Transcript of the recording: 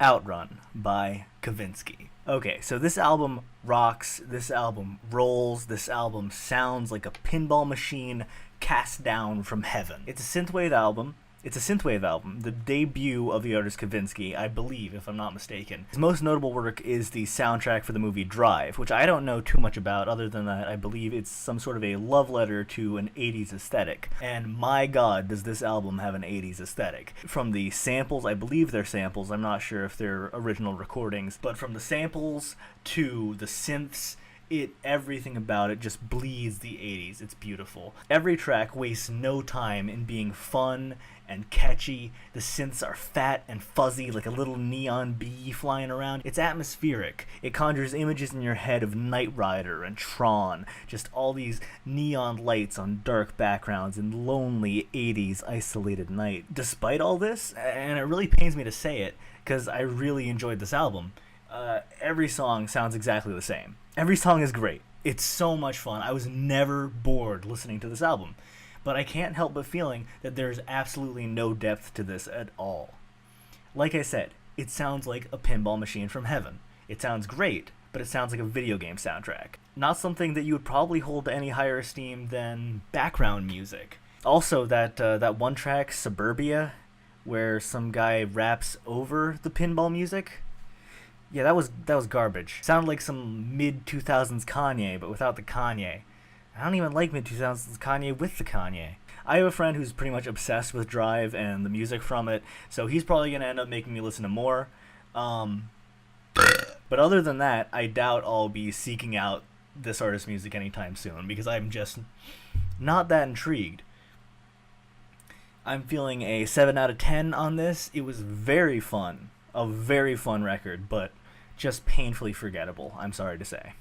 Outrun by Kavinsky. Okay, so this album rocks, this album rolls, this album sounds like a pinball machine cast down from heaven. It's a synthwave album. The debut of the artist Kavinsky, I believe, if I'm not mistaken. His most notable work is the soundtrack for the movie Drive, which I don't know too much about other than that I believe it's some sort of a love letter to an 80s aesthetic. And my god, does this album have an 80s aesthetic. From the samples, I believe they're samples, I'm not sure if they're original recordings, but from the samples to the synths, everything about it just bleeds the 80s. It's beautiful. Every track wastes no time in being fun and catchy. The synths are fat and fuzzy like a little neon bee flying around. It's atmospheric. It conjures images in your head of Knight Rider and Tron. Just all these neon lights on dark backgrounds in lonely 80s isolated night. Despite all this, and it really pains me to say it because I really enjoyed this album, every song sounds exactly the same. Every song is great. It's so much fun. I was never bored listening to this album. But I can't help but feeling that there's absolutely no depth to this at all. Like I said, it sounds like a pinball machine from heaven. It sounds great, but it sounds like a video game soundtrack. Not something that you would probably hold to any higher esteem than background music. Also, that one track, Suburbia, where some guy raps over the pinball music, yeah, that was garbage. Sounded like some mid-2000s Kanye, but without the Kanye. I don't even like mid-2000s Kanye with the Kanye. I have a friend who's pretty much obsessed with Drive and the music from it, so he's probably going to end up making me listen to more. But other than that, I doubt I'll be seeking out this artist's music anytime soon, because I'm just not that intrigued. I'm feeling a 7 out of 10 on this. It was very fun. A very fun record, but just painfully forgettable, I'm sorry to say.